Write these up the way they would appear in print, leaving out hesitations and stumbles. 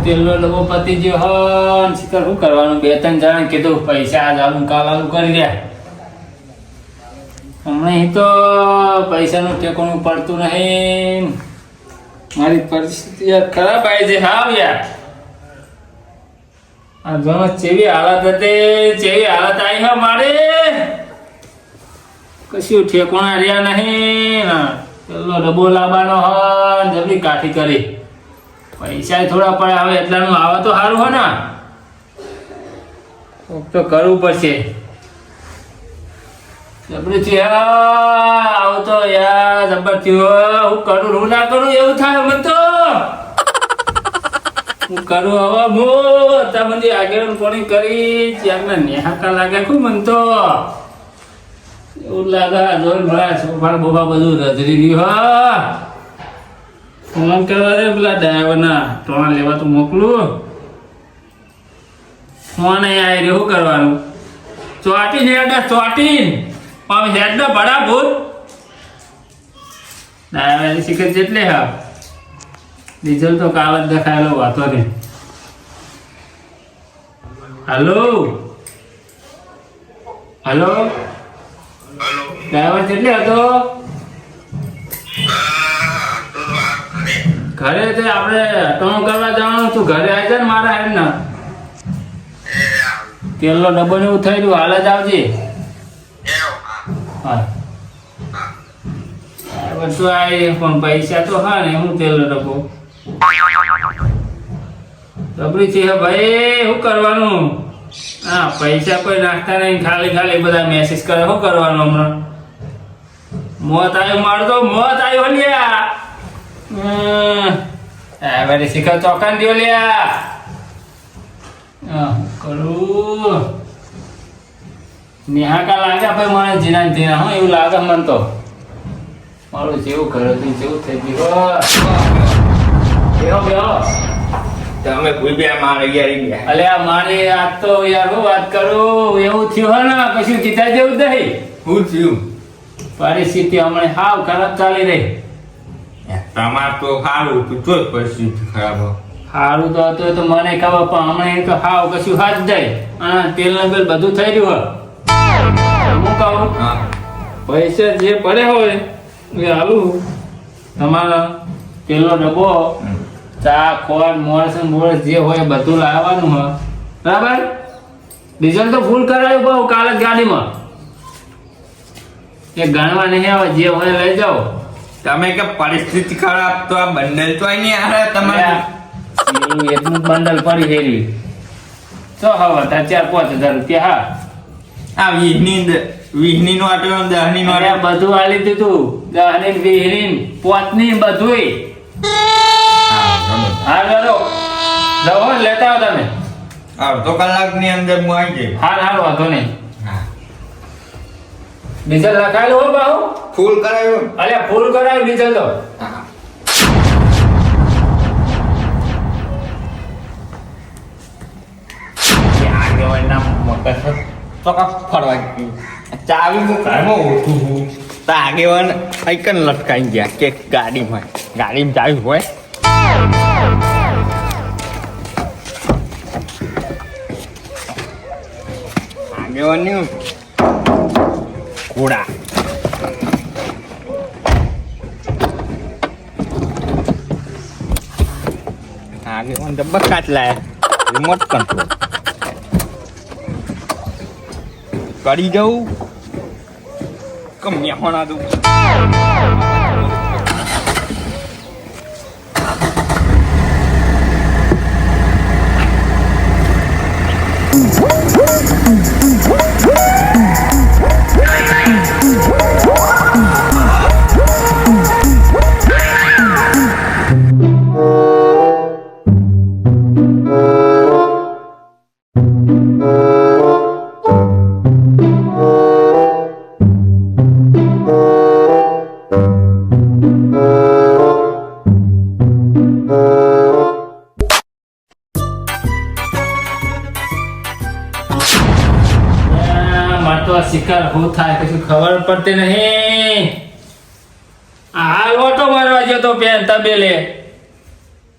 તેલનો ડબ્બો પતી ગયો હન શિખર શું કરવાનું? બે ત્રણ જણા કીધું પૈસા આજ આલું કાલ આલું કરી રહ્યા. હમણાં તો પૈસાનું ઠેકાણું પડતું નહીં. મારી પરિસ્થિતિ યાર ખરાબ આવી છે. હાવ યાર આ જોનો ચેવી હાલત હતી, ચેવી હાલત આવી હો મારે. કશું ઠેકાણા રહ્યા નહીં. પેલો ડબ્બો લાવવાનો હન જબરી કાઠી કરી. પૈસા થોડા પડે હવે એટલાનું આવે તો સારું હોય ને. તો કરવું પડશે. જબરી છે આવું તો યાર જબર થયું. હું કરું હું ના કરું એવું થાય મને તો. હું કરું હવે હું તમને આગળ કોણી કરી ત્યારના નેહાકા લાગે ખુબ મને તો એવું લાગે. જોઈ ભલા સોફા બોફા બધું રજરી ગયું. હા ફોન કરવા દે પેલા ડ્રાઈવરના ટોણા લેવા તો મોકલું. ફોન અહીં આવી રહ્યો. શું કરવાનું? ચોટીને હેડા ચોટીન પણ હેડના ભડા ભૂત ડ્રાઈવરની શિખર જેટલે હા ડીઝલ તો કાલ જ દેખાયેલો વાતો ને. હલો હલો ડ્રાઈવર કેટલે હતો? ઘરે તો આપણે ટોણું કરવા જવાનું છું. ઘરે આવી જાય ને મારા હેડ ને તેલનો ડબ્બો ને એવું થઈ રહ્યું. હાલ જ આવજે. હા બધું આવી પણ પૈસા તો હા ને. હું તેલનો ડબ્બો ડબરી છે ભાઈ. શું કરવાનું? હા પૈસા કોઈ નાખતા નહીં. ખાલી ખાલી બધા મેસેજ કરે. શું કરવાનું? હમણાં મોત આવ્યો મારું તો મોત આવ્યો લ્યા. મારી શિખર ચોકાન દો લ્યા. કરું નેહાકા લાગે ભાઈ મને જીના જીના. હું એવું લાગે મને તો. મારું જેવું ઘર હતું જેવું થઈ ગયું. બેહો બેહો તમે કોઈ બે મારે ગયા. અલે આ મારે આજ તો યાર હું વાત કરું એવું થયું હે ને કશું કીધા જેવું નહીં. શું થયું? પરિસ્થિતિ હમણાં હાવ ખરાબ ચાલી રહી. તમાર તો સારું હતું તો જ પરિસ્થિતિ ખરાબ. સારું તો હતું તો મને ખબર પણ હમણાં તો હાવ કશું હાથ જાય. અને તેલ ને બેલ બધું થઈ રહ્યું હોય. હું કહું પૈસા જે પડે હોય એ હાલું તમારા તેલનો ડબ્બો ચા ખોટ મોરસ મોરસ જે હોય બધું લાવવાનું હોય બરાબર. ડીઝલ તો ફૂલ કરાવ્યું બહુ કાલે જ ગાડીમાં. એ ગણવા નહીં આવે જે હોય લઈ જાઓ. તમે કે પરિસ્થિતિ ખરાબ તો આ બંડલ તો નહીં આવે તમારે. એટલું બંડલ પડી ગયેલી તો હવે 4-5 હજાર રૂપિયા. હા આ વીહની નો આટલો 10ની નો બધું આલી દીધું. 10ની 20ની 5ની બધુંય. હા ચાલો જાઓ લેતા આવો તમે. અડધો કલાકની અંદર હું આવી જઈશ. હાલ વાંધો નહીં. ડીઝલ લખાયેલું હો બાહુ. ફૂલ કરાવ્યું. અલ્યા ફૂલ કરાવ્યું ડીઝલ તો. ચાવી હું ઘરમાં ઓછું છું. આગેવાન આઈકન લટકાઈ ગયા કે ગાડીમાં ચાવી હોય. આગેવાન ઘોડા આગેવાન ડબ્બા કાચ લાયા. રિમોટ કંટ્રોલ કરી જાઉં કમ્યા હોના દઉં. શિકાર હું થાય કશું ખબર પડતી નહીં. હાલ ઓટો મારવા ગયો તો પેન તબેલે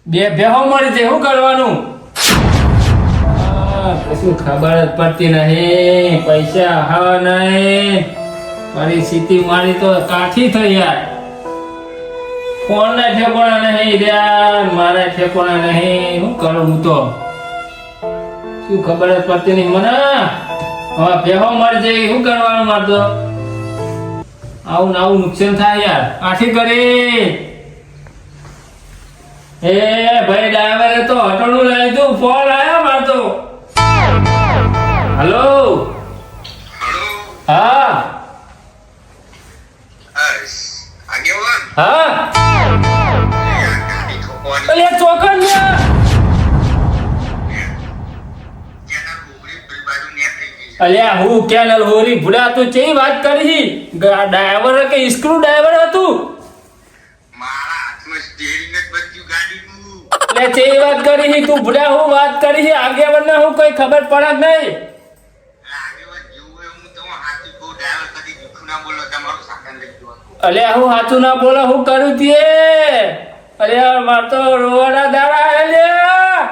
બે ભેહો મળી જાય શું કરવાનું? કશું ખબર જ પડતી નહીં, પૈસા હા નહીં, પરિસ્થિતિ મારી તો કાઠી થઈ યાર. ફોન ના ઠેકોણા નહીં યાર, મારા ઠેકોણા નહીં, શું કરું હું તો? શું ખબર જ પડતી નહીં મને. હવે ભેહો મળી જાય શું કરવાનું મારે તો? આવું ને આવું નુકસાન થાય યાર, કાઠી કરી. એ ભાઈ ડ્રાઈવરે તો હટણું લાવી દઉં, ફોન આવ્યો મારે તો. હલો હા હા અલે ચોકન અલ્યા હું કેનલ હોરી ભૂડા તું ચેવી વાત કરી? ડ્રાઈવર કે સ્ક્રૂ ડ્રાઈવર હતું? લે ચેવી વાત કરી તું ભૂડા? હું વાત કરી આગેવર ને હું કઈ ખબર પડે જ નહીં. અલ્યા હું સાચું ના બોલો, હું કરું તે? અલ્યા માર તો રોવાના દાડા અલ્યા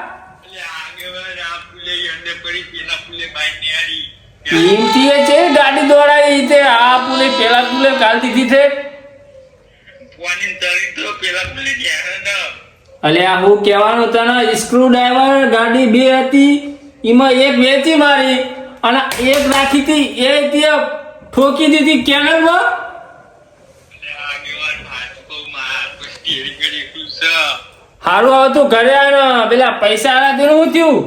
ઈમતીએ છે ગાડી દોડાઈ તે આ પુલે પેલા પુલે કાલ દીધી છે. અલ્યા હું કહેવાનું તને, સ્ક્રૂ ડ્રાઈવર ગાડી બે હતી, એમાં એક વેચી મારી અને એક રાખી હતી એ ત્યાં ઠોકી દીધી કેનલમાં. હારું આવતું ઘરે આવ્યો પેલા પૈસા આલા તેનું શું થયું?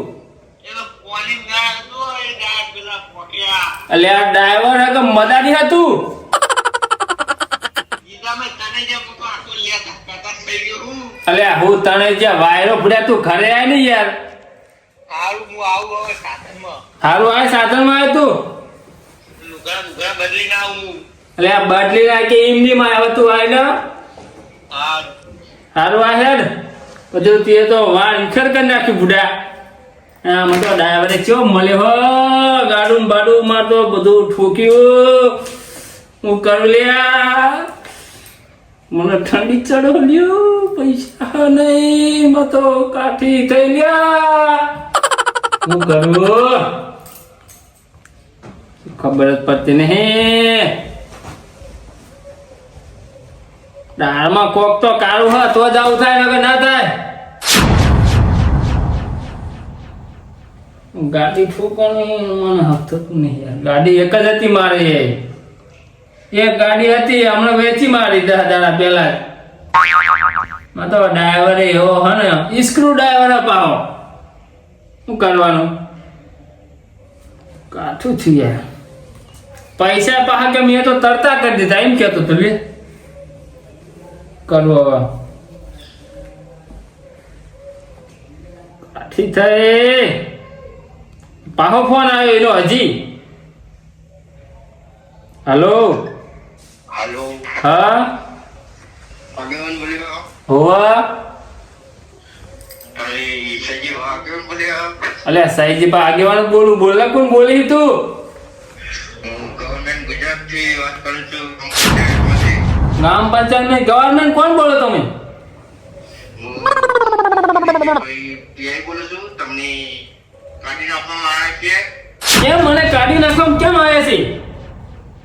અલ્યા ડ્રાઈવર કે મદારી હતું? અલ્યા હું તને જે વાયરો ફૂડ્યા તું ઘરે આય ને યાર. હારું આવે સાધનમાં આવે તું? અલ્યા બદલી નાખી એમની માં આવે તું આય ને. હારું આ હેડ બધું તે તો વાળ ઇખર કરી નાખ્યું બુડા. હા મને તો ડ્રાઈવરે ચો મળ્યો હો, ગાડું બાડું માં તો બધું ઠોક્યું. હું કરું લ્યા, મને ઠંડી ચડો લ્યો, પૈસા નહીં, મેં તો કાઠી થઈ લ્યા. હું કરું ખબર જ પડતી નહીં. દાળમાં કોક તો કાળું હોય તો જ આવું થાય, હવે ના થાય. ગાડી ઠોકવાની મને હફતું નહીં યાર. ગાડી એક જ હતી મારે, એક ગાડી હતી હમણાં વેચી મારી 10 દાડા પહેલા. માં તો ડ્રાઈવર એવો હે ને, સ્ક્રૂ ડ્રાઈવર પાવો. શું કરવાનું? કાઠું થયું યાર. પૈસા પાહા કે મેં તો તરતા કરી દીધા એમ કેતો તો લે કરવો. હવે કાઠી થઈ. પાહો ફોન આવ્યો એનો હજી. હલો हेलो હા आगेवान बोलेगा હોવા अरे सही आगेवान बोलेगा અલ્યા સાઈજી પા આગેવાન બોલું. બોલા કોણ બોલી તું? गवर्नमेंट गुजरात થી વાત કરું છું. ગ્રામ પંચાયત માં ગવર્નમેન્ટ કોણ બોલો તમે? પીઆઈ બોલું છું. તમને કાઢી નાખવામાં આવ્યા છે. કેમ મને કાઢી નાખવામાં કેમ આવ્યા છે?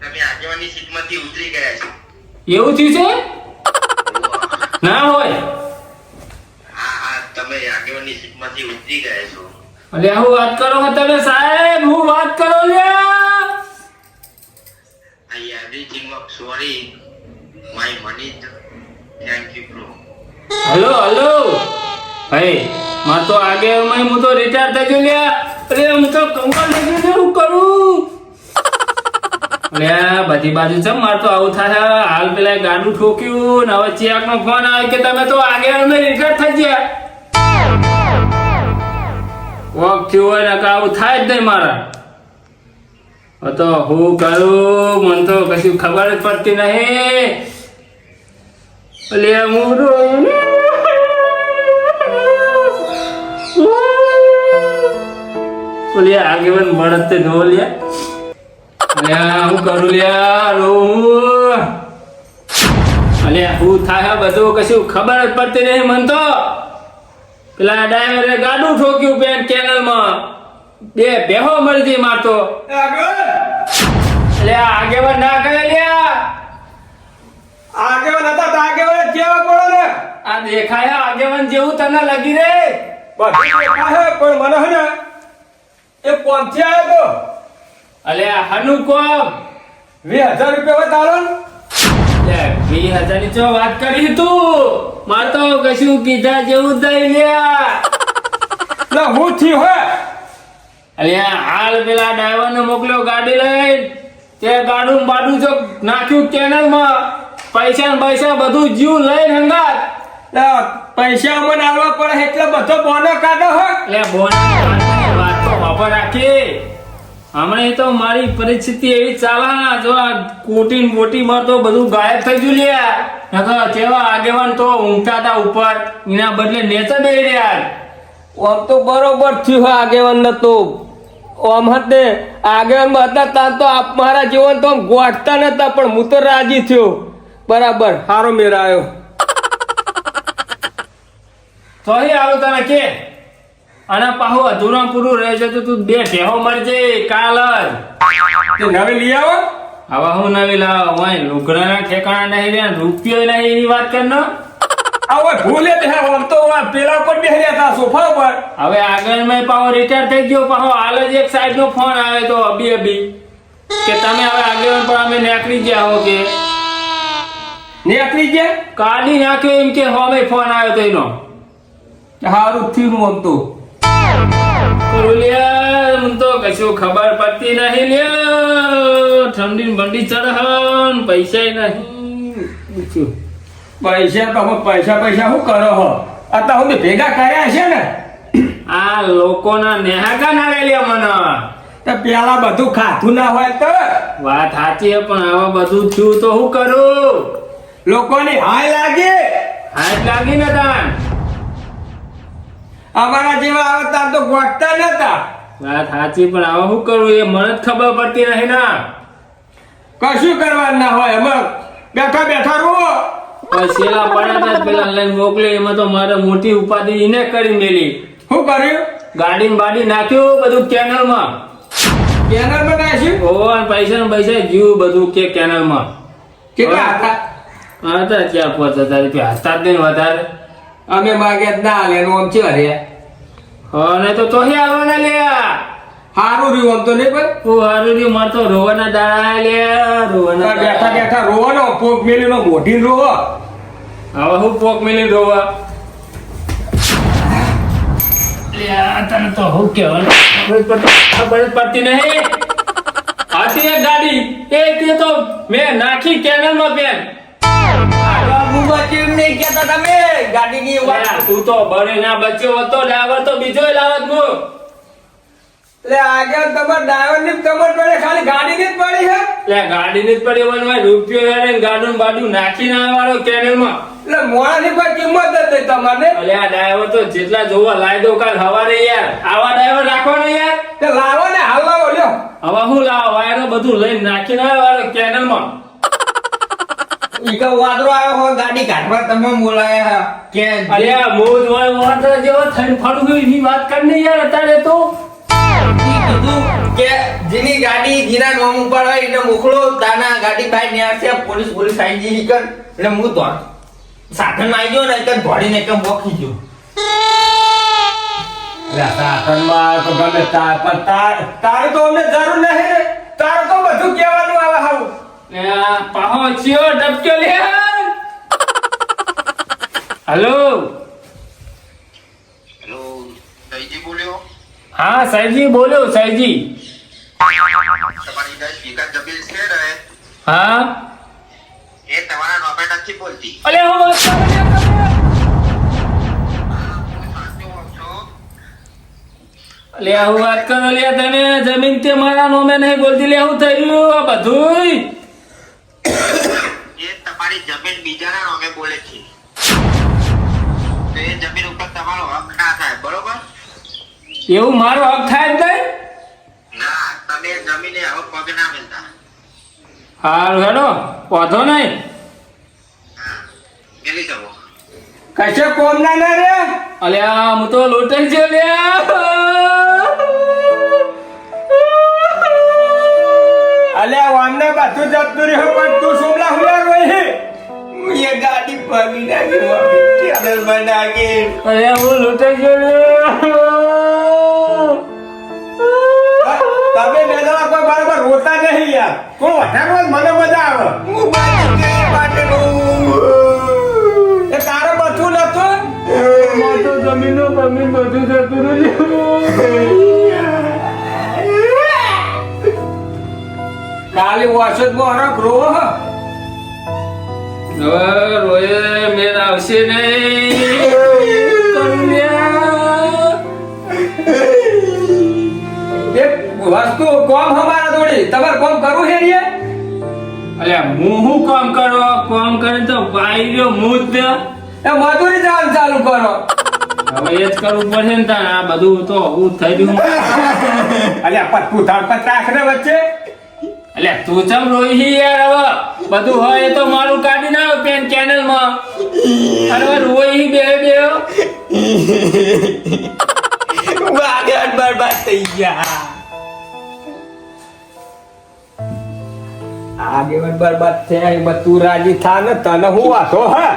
તમે આગેવાની સીટમાંથી ઉતરી ગયા છો. એવું થયું છે? ના હોય. હા હા તમે આગેવાની સીટમાંથી ઉતરી ગયા છો. અલ્યા હું વાત કરો છો તમે સાહેબ? હું વાત કરો લ્યા. I everything was sorry. My money. Thank you bro. Hello hello ભાઈ માં તો આગે હું તો રિટાયર થઈ ગયો લ્યા. અરે હું તો કંગાલ થઈ ગયો. શું કરું? અલ્યા બધી બાજુ છે માર તો આવું થાય. હાલ પેલા ગાડું ઠોક્યું ને હવે ચેક નો ફોન આવે કે તમે તો આગે રિટાયર થઈ ગયા. વોક થયું હોય ને આવું થાય જ નહીં મારા. તો હું કરું? મને તો કશું ખબર જ પડતી નહીં. અલ્યા હું ઓલિયા આગેવાન મળત તે નો લ્યા. અલ્યા હું કરું લ્યા રોવું. અલ્યા હું થાય બધું કશું ખબર જ પડતી નહીં મન તો. પેલા ડ્રાઈવરે ગાડું ઠોક્યું પેન કેનલમાં બે બેહો મરજી મારતો એટલે આ આગેવાન ના કરે લ્યા આગેવાન હતા તો આગેવાન જેવા પડો ને આ દેખાયા આગેવાન જેવું તને લગી રે બધું દેખાય પણ મને હે ને એ પહોંચી આવ્યો તો અલે હનુ કોમ 20,000 રૂપિયા બતાવો ને 20,000 ની ચો વાત કરી તું માર તો કશું કીધા જેવું દઈ લ્યા લા હું થી હોય અલે હાલ પેલા ડ્રાઈવર ને મોકલ્યો ગાડી લઈ તે ગાડું બાડું જો નાખ્યું કેનલ માં પૈસા ને પૈસા બધું જીવ લઈને હંગાત લા પૈસા અમને આલવા પડે એટલે બધો બોનો કાઢો હો એટલે બોના વાત તો વાપર રાખી હમણાં તો મારી પરિસ્થિતિ એવી ચાલે જો આ કોટી મોટી માં તો બધું ગાયબ થઈ ગયું લ્યા નકર કેવા આગેવાન તો ઊંઘતા હતા ઉપર એના બદલે નેચર બે રહ્યા આમ તો બરોબર થયું હોય આગેવાન નતો આમ હતે આગેવાન હતા તાર તો આપ મારા જીવન તો આમ ગોઠતા નતા પણ હું તો રાજી થયો બરાબર સારો મેળ આવ્યો તો અહીં આવું તને કે અને પાહુ અધૂરા પૂરું રહે છે તો તું બે ભેહો મરજે કાલ જ તે નવી લઈ આવો હવે હું નવી લાવ હોય લુગડાના ઠેકાણા નહીં રહ્યા રૂપિયો નહીં એની વાત કર ને આ ઓય ભૂલે તે આમ તો આ પેલા પર બેહ્યા હતા સોફા ઉપર હવે આગળ મેં પાહો રિટાયર થઈ ગયો પાહો હાલ જ એક સાઈડ નો ફોન આવે તો અબી કે તમે હવે આગળ પણ અમે નીકળી ગયા હો કે નીકળી ગયા કાઢી નાખ્યો એમ કે હવે ફોન આવ્યો તો એનો હારું થયું આમ તો લ્યા મને તો કશું ખબર પડતી નહીં લ્યા ઠંડી બંડી ચડહન પૈસા નહીં પૈસા તો હવે પૈસા શું કરો હો અત્યારે હું ભેગા કર્યા છે ને આ લોકોના નેહાકા ના લ્યા મને તો પેલા બધું ખાધું ના હોય તો વાત સાચી પણ આવા બધું થયું તો શું કરું લોકોની હાય લાગે હાથ લાગી ને તાન અમારા જેવા આવતા તો ગોઠતા નતા વાત સાચી પણ આવા શું કરું એ મને જ ખબર પડતી નહીં ના કશું કરવાનું ના હોય એમાં બેઠા બેઠા રહો સેલા પડ્યા હતા પેલા લઈને મોકલી એમાં તો મારે મોટી ઉપાધિ એને કરી મેલી શું કર્યું ગાડી બાડી નાખ્યું બધું કેનલ માં કેનલ માં નાખ્યું ઓન પૈસા ને પૈસા જીવ બધું કે કેનલ માં કેટલા હતા હતા ત્યાં 5,000 રૂપિયા હસ્તા જ નહીં વધારે અમે માગ્યા જ ના હાલે એનું આમ છે અરે અને તો તોહી આવવાના લ્યા હારું રહ્યું આમ તો નહીં પણ તું હારું રહ્યું મારે તો રોવાના દાડા લ્યા રોવાના બેઠા બેઠા રોવાનો પોક મેલીનો મોઢી રોવો હવે હું પોક મેલી રોવા લ્યા તને તો હું કહેવાનું ખબર જ પડતી નહીં આથી એક ગાડી એ તે તો મેં નાખી કેનલ માં પેન ગાડીની તું તો બળે ના બચ્યો હતો ડ્રાઈવર તો બીજો લાવત હું એટલે આગળ તમાર ડ્રાઈવર ની કમર પડે ખાલી ગાડી ની જ પડી છે એટલે ગાડી ની જ પડી વનમાં રૂપિયો યાર ગાડું બાડું નાખી ના વાળો કેનલ માં એટલે મોણા ની કોઈ કિંમત જ નહીં તમારે અલે આ ડ્રાઈવર તો જેટલા જોવા લાવી દો કાલ હવારે યાર આવા ડ્રાઈવર રાખો ને યાર તે લાવો ને હાલ લાવો લ્યો હવે હું લાવો વાયરો બધું લઈને નાખી ના વાળો કેનલ માં ઈકો વાદળો આવ્યો હોય ગાડી કાઢવા તમે બોલાયા કે અલ્યા મોજ વાંદરા જેવો થઈને ફરું ગયું એની વાત કર ને યાર અત્યારે તો કીધું કે જેની ગાડી જીના નોમ ઉપર હોય એને મોકલો તાના ગાડી બહાર ને આવશે પોલીસ આવી ગઈ કર એટલે હું તો સાધન માં આવી ગયો ને એટલે ધોડીને એકમ બોખી ગયો એટલે સાધનમાં તો ગમે તારે તો અમને જરૂર નહીં ને તારે તો બધું કહેવાનું આવે હાવું પાહો ચિયો ડબક્યો લે હેલો હેલો દઈજી બોલ્યો હા સાહેબજી બોલ્યો સાહેબજી તમારી દસ વિકાસ જબીલ છે ને હા એ તમારા નોબે નથી બોલતી અલે હું વાત કરું સાચું છો લે હું વાત કરું લે તને જમીન તે મારા નોમે નહીં બોલતી લે હું થઈ રહ્યું આ બધુંય એ તમારી જમીન બીજાના નામે બોલે છે તો એ જમીન ઉપર તમારો હક ના થાય બરોબર એવું મારો હક થાય જ નહીં ના તમે જમીને હવે પગ ના મિલતા હારું હેડો વાંધો નહીં હા મેલી જવો કશે કોમ ના રે અલ્યા હું તો લોટાઈ ગયો લ્યા. અલ્યા વામને બધું જતું રહ્યું પણ તું સોમલા હુયા રોહી. એ ગાડી પગી નાખી મમ્મી ટેલર બનાવી. અલ્યા હું લોટાઈ ગયો લ્યા. તમે બે જણા કોઈ બરાબર રોતા નહીં યાર. થોડું વધારે મને મજા આવે. હું બાજુ કે પાટણું. એ તારે બધું નતું? મારે તો જમીનો બમીન બધું જતું રહ્યું. કાલે વોશમાં હરખ રોવો હ. હવે રોયે મેર આવશે નહીં. કરું લ્યા. એક વસ્તુ કોમ હમારા જોડે તમારે કોમ કરવું છે રે? અલ્યા હું શું કામ કરો? કામ કરે તો ભાઈ રહ્યો હું જ ને. એ મજૂરી જાણ ચાલુ કરો. હવે એ જ કરવું પડશે ને તાણ. આ બધું તો હું થઈ રહ્યું. અલ્યા પત્તું થાળ પત રાખ ને વચ્ચે. અલ્યા તું ચમ રોઈ યાર? હવે બધું હોય એ તો મારું કાઢી ના પેન કેનલ માં. અને હવે રોઈ બે વાગડ બરબાદ થઈ ગયા. આગેવાન બરબાદ થયા એમાં તું રાજી થા ને તને હું વાતો હા.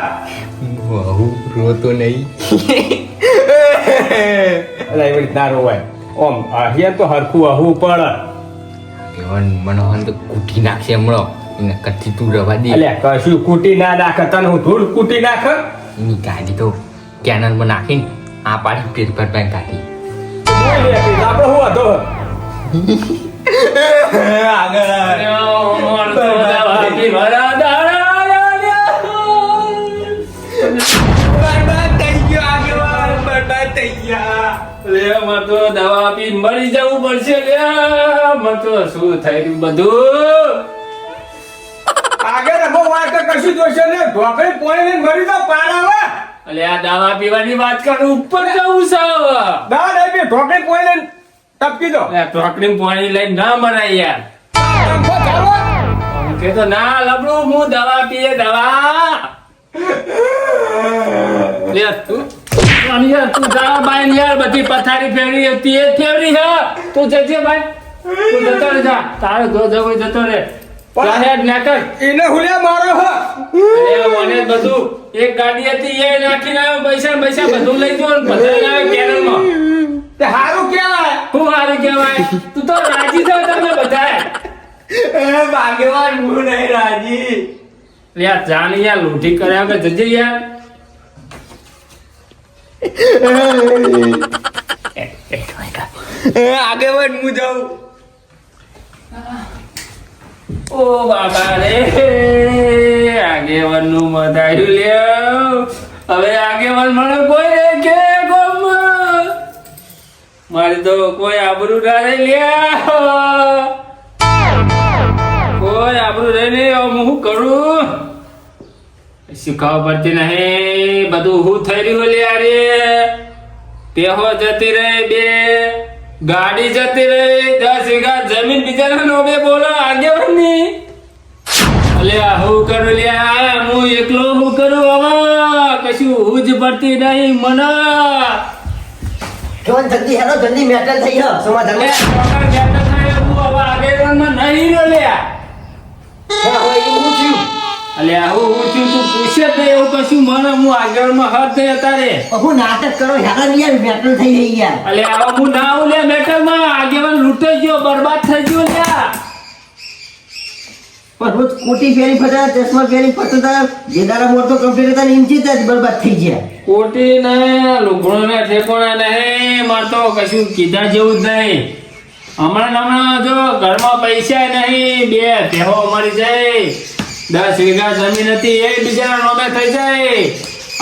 બહુ રોતો નહીં. અલ્યા એવી રીતના રોવાય. ઓમ અહીંયા તો હરખું હવું પડે. એવન મનોહન તો કૂટી નાખશે હમણાં. એને કથી તું રવા દે. અલ્યા કશું કૂટી ના નાખે તને હું ધૂળ કૂટી નાખે. એની ગાડી તો કેનલમાં નાખીને આ પાછી પેપર બેંક કાઢી. આપણે હું હતો દવા આપી મળી જવું પડશે લ્યા. મને તો શું થઈ રહ્યું બધું. આગળ બહુ વાત કશું જોશે ને ઢોકળી પોણી મરી તો પાર આવે. અલ્યા દવા પીવાની વાત કરું ઉપર જવું છે હવે. દવા નહીં પી ઢોકળી પોણી ટપકી દો. ટોકડી પાણી લઈને ના મરાય યાર. પંખો ચાલો. કે તો ના લબડું હું દવા પીએ દવા. લે તું અને યાર તું જા બાઈ ને યાર બધી પથારી ફેરવી હતી એ ફેરવી છે. તું જજે ભાઈ. તું જતો રે જા. તારે જો જવો હોય જતો રે. જાહેર ના કર. એને હુલ્યા મારો હ. અરે મને બધું એક ગાડી હતી એ નાખીને આવ્યો. પૈસા પૈસા બધું લઈ ગયો ને બધા લાવ્યો કેનલમાં. તે હારું કેવાય. હું હારું કહેવાય. તું તો રાજી થાવ તમે બધાય. ભાગ્યવાન હું નહીં રાજી. યાર જાની યાર લૂંટી કર્યા કે જજે યાર. આગેવાન હું જાઉં. ઓ બાબા રે આગેવાન નું મધાયું લ્યો. હવે આગેવાન મને કોઈ કે ગમ મારી તો કોઈ આબરૂ ના રે લ્યા. કોઈ આબરૂ રે ને હું શું કરું? શીખવા પડતી નહીં. બધું હું થઈ રહ્યું લ્યા રે. પેહો જતી રહે બે ગાડી જતી રહી 10 વીઘા જમીન બીજાના નોબે બોલો આગેવાની. અલ્યા હું કરું લ્યા? હું એકલો હું કરું? હવે કશું હું જ પડતી નહીં મને. જોન જલ્દી હેલો જલ્દી મેટલ થઈ ગયો સમાધાન અલ્યા ટોકર બેઠો થાય હું હવે આગેવાનમાં નહીં રહ્યો લ્યા. હા હોય એવું થયું અલ્યા હું થયું તું પૂછે જ નહીં એવું કશું મને. હું આગળમાં હાથ થઈ અત્યારે. હું નાટક કરો હેલો યાર મેટલ થઈ ગઈ યાર અલ્યા હવે હું ના આવું લ્યા મેટલમાં. આગેવાન લૂંટાઈ ગયો બરબાદ થઈ ગયો લ્યા. પણ રોજ કોટી ફેરી ફટા ચશ્મા ફેરી ફટતા જે દાડા મોટો કમ્પ્લીટ હતા ને ઇંચી જ બરબાદ થઈ ગયા. કોટી ને લુગડો ને ઠેકોણા નહીં. મારે તો કશું કીધા જેવું જ નહીં. હમણાં જો ઘરમાં પૈસા નહીં. 2 ભેહો મરી જાય. 10 વીઘા જમીન હતી એ બીજાના નામે થઈ જાય.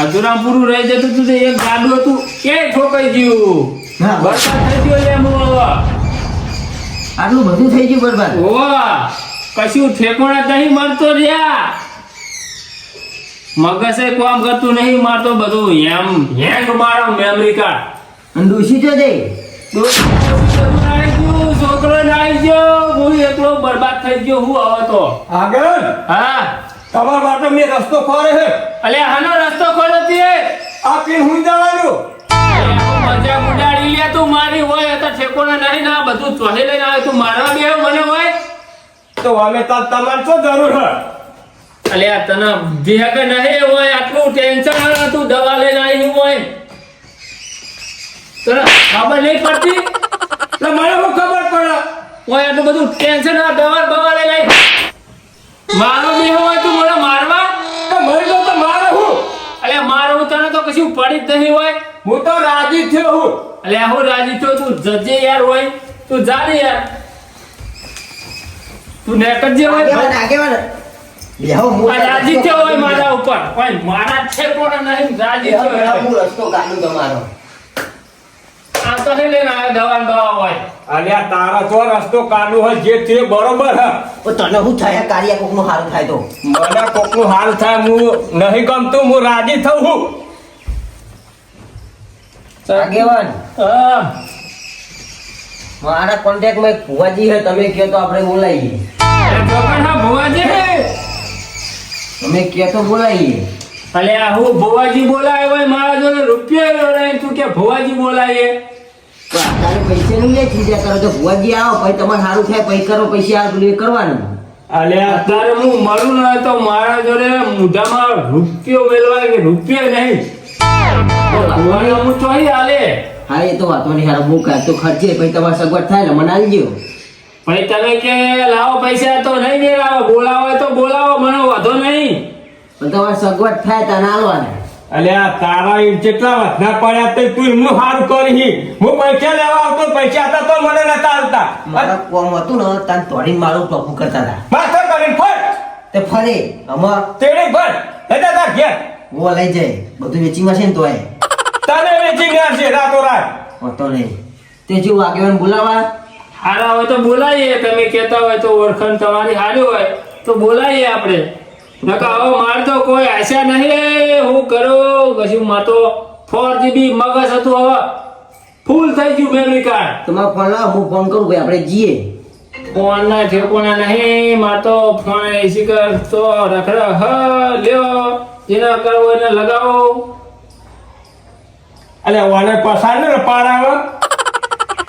અધૂરા પૂરું રહી જતું હતું. એક ગાડું હતું એ ઠોકાઈ ગયું. હા. વરસાદ થઈ ગયો લે હું હવે. આટલું બધું થઈ ગયું બરબાદ. ઓવા કશું ઠેકોણા નહીં મળતો રહ્યા. મગસે કામ કરતું નહીં. મારતો બધું હેંગ મારો મેમરી કાર્ડ. અને ડોશી તો દે છોકરો નાઈ ગયો. હું એકલો બરબાદ થઈ ગયો. હું હવે તો આગળ હા તમારા માટે મેં રસ્તો ખોરે છે. અલ્યા હાનો રસ્તો ખોલ્યો તે? આ પીર હું જવાનું. મજાક ઉડાડી લે તું મારી હોય તો ઠેકોણા નહીં ના બધું ચોહે લઈને આવે તું મારવા બે મને હોય તો અમે તો તમારે શું જરૂર હોય અલ્યા તને બુદ્ધિ કે નહીં હોય આટલું ટેન્શન તું દવા લઈને આવી હોય તને ખબર નહીં પડતી તો મને શું ખબર પડે હોય આટલું બધું ટેન્શન આ દવા બવા લઈને આવી મારો બે હોય તું મને મારવા તો મરી ગયો તો મારે હું અલ્યા મારું તને તો કશું પડી જ નહીં હોય હું તો રાજી થયો હું અલ્યા હું રાજી થયો તું જજે યાર હોય તું જા ને યાર તું નેકળજે હોય આગેવાન બેહો હું આ રાજી થયો હોય મારા ઉપર કોઈ મારા છે કોણ નહીં રાજી થયો હોય. હું રસ્તો કાઢું તમારો આ તો નહીં લઈને આવ્યો દવા ને દવા હોય અલ્યા તારા તો રસ્તો કાઢવો હોય જે તે બરોબર હે ઓ તને શું થાય કાર્ય કોકનું હારું થાય તો મને કોકનું હાલ થાય હું નહીં ગમતું હું રાજી થઉં હું આગેવાન હા મારા કોન્ટેક્ટમાં એક ભુવાજી હે તમે કહો તો આપણે બોલાવીએ ચોકડ હા ભુવાજી તમે કહો તો બોલાવીએ અલ્યા હું ભુવાજી બોલાય હોય મારા જોડે રૂપિયા નહીં તું કે ભુવાજી બોલાય તો અત્યારે પૈસા નહીં લે ચીજા કરો તો ભુવાજી આવો પછી તમારે સારું થાય પછી કરો પૈસા આ પેલું એ કરવાનું અલ્યા અત્યારે હું મળું ને તો મારા જોડે મોઢામાં રૂપિયો મેળવાય કે રૂપિયા નહીં ભુવાજી હું ચોરી હાલે હા એ તો વાતો નહીં હારા બહુ કાંઈ તો ખર્ચે પછી તમારે સગવડ થાય ને મને આવી ગયો ભાઈ તમે કે લાવો પૈસા તો નહીં ને લાવો બોલાવો તો બોલાવો મને વાંધો નહીં પણ તમારે સગવડ થાય તો હાલવાના અલ્યા તારા ઈ જેટલા વધના પડ્યા તે તું એમનું સારું કરી હું પૈસા લેવા આવતો પૈસા હતા તો મને નતા આવતા મારા કોમ હતું ને તાન તોડીને મારું ટોપું કરતા હતા માથે કરીને ફટ તે ફરે આમાં તેડી ફટ લેતા તાર ઘેર હું લઈ જાય બધું વેચીમાં છે ને તોય તને વેચી ગયા છે રાતો રાત હોતો નહીં તે જેવું આગેવાન બોલાવા હારા હોય તો બોલાવીએ તમે કહેતા હોય તો ઓળખાણ તમારી સારી હોય તો બોલાવીએ આપણે નકા હવે માર તો કોઈ આશા નહીં હું કરો કશું માં તો 4GB મગજ હતું હવે ફૂલ થઈ ગયું મેમરી કાર્ડ તમારો ફોન લાવો હું ફોન કરું ભાઈ આપણે જઈએ ફોન ના ઠેકોના નહીં માર તો ફોન એસી કર તો રખડા હ લ્યો જેના કરવો એને લગાવો અલ્યા ઓને પસાર ને પાડાવા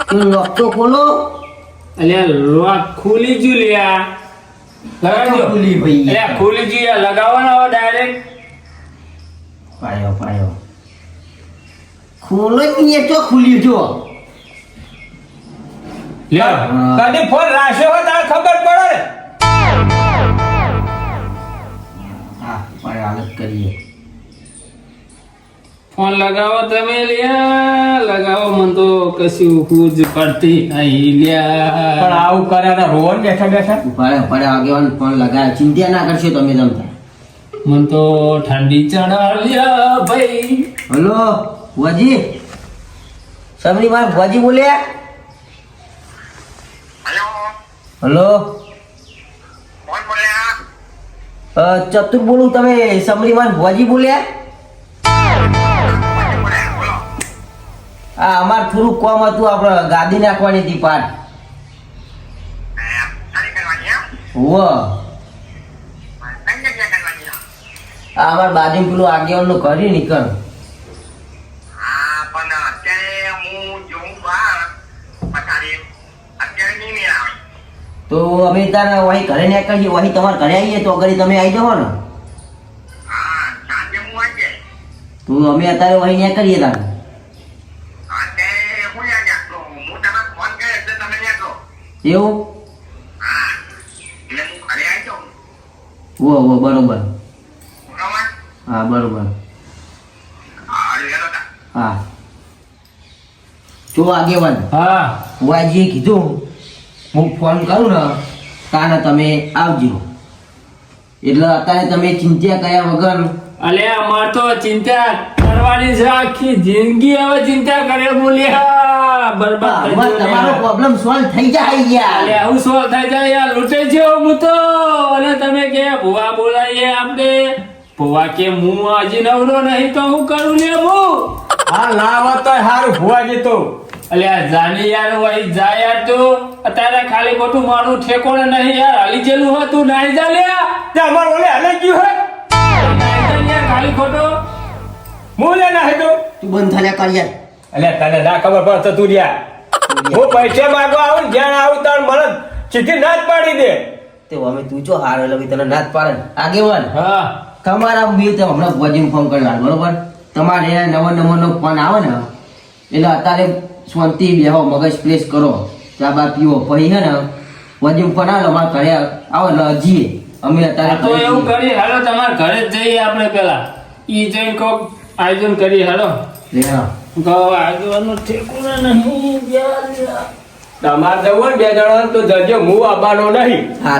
તું લોક તો ખોલો અલ્યા લોક ખુલી ગયું લ્યા લગાડજો ખુલી ભાઈ અલ્યા ખુલી ગયું યાર લગાવવાનો હવે ડાયરેક્ટ પાયો પાયો ખોલો જ નહીં તો ખુલ્યું જો લ્યો કદી ફોન રાખ્યો હોય તારે ખબર પડે ને હા પાયો હાલત કરીએ ફોન લગાવો તમે લ્યા લગાવો મન તો કશું હુજ પડતી નહીં લ્યા પણ આવું કર્યા તા રોન બેઠા બેઠા પાડે આગેવાન ફોન લગાવ્યા ચિંતા ના કરશો તમે જમતા મન તો ઠંડી ચડાવ્યા ભાઈ હલો ભુવાજી સબરી માર ભુવાજી બોલ્યા હેલો હલો કોણ બોલ્યા ચતુર બોલું તમે સમરી માર ભુવાજી બોલ્યા કોણ બોલ્યા બોલો આ અમાર થોડું કોમ હતું આપણે ગાદી નાખવાની હતી પાટ સારી કરવાની એમ હોવ કઈ જગ્યા કરવાની એમ? આ અમાર બાજુ પેલું આગેવાનનું ઘર ઈ નીકળ હા પણ અત્યારે હું જોઉં બહાર પથારી અત્યારે નહીં મેળ આવે તો અમે તારે વહી ઘરે નીકળીએ વહી તમારે ઘરે આવીએ તો અગર તમે આવી જાઓ ને હા સાંજે હું આવી જાય તો અમે અત્યારે વહી નીકળીએ તારે અત્યારે હું યાદ રાખતો હું તમે ફોન કર્યો એટલે તમે નીકળો એવું હા એટલે હું ઘરે આવી જાઉં હો બરોબર બરોબર હા બરોબર હા લેલો તા હા જો આગેવાન હા ભુવાજીએ કીધું હું ફોન કરું ને તાને તમે આવજો એટલે અત્યારે તમે ચિંતા કર્યા વગર અલ્યા માર તો ચિંતા કરવાની છે આખી જિંદગી હવે ચિંતા કરે બોલ્યા બરબાદ થઈ હવે ગયો તમારો યાર. પ્રોબ્લેમ સોલ્વ થઈ જાય યાર અલ્યા હું સોલ્વ થઈ જાય યાર લૂંટે છે હું તો અને તમે કે ભુવા બોલાવીએ આપણે ભુવા કે હું હજી નવરો નહીં તો હું કરું લે હું હા લાવ તો હારું ભુવાજી તો અલ્યા જાની યાર વહી જા યાર તું અત્યારે ખાલી ખોટું મારું ઠેકોણે નહીં યાર હાલી જેલું હતું નાઈ જા લ્યા તે અમાર ઓલે હલે ગયું હે નાઈ જા યાર ખાલી ખોટો હું લે ના હેતો તું બંધ થયા કર યાર અલ્યા તને ના ખબર પડે તો તું રહ્યા હું પૈસા માંગવા આવું ને જ્યાં આવું તાર મને સીધી ના જ પાડી દે તે અમે તું જો હારો એટલે ભાઈ તને ના જ પાડે ને. આગેવાન હા તમારા બે તમે હમણાં ભોજીને ફોન કર્યો બરોબર તમારે નવો નંબરનો ફોન આવે ને એટલે અત્યારે શાંતિ બેહો મગજ પ્લેસ કરો ચા બા પીવો પછી હે ને ભોજીને ફોન આવે અમારા ઘરે આવો એટલે હજીએ અમે આ અત્યારે તો એવું કરીએ હાલો તમારા ઘરે જ જઈએ આપણે પેલા ઈ જઈને કોક આયોજન કરીએ હાલો લે હા. તો આગેવાનું ઠેકુના નહીં યાર. તમારે જવું ને 2 જણા તો જજો હું આવવાનો નહીં હા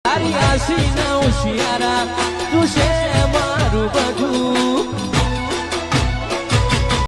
તારી આશી ના હોશિયારા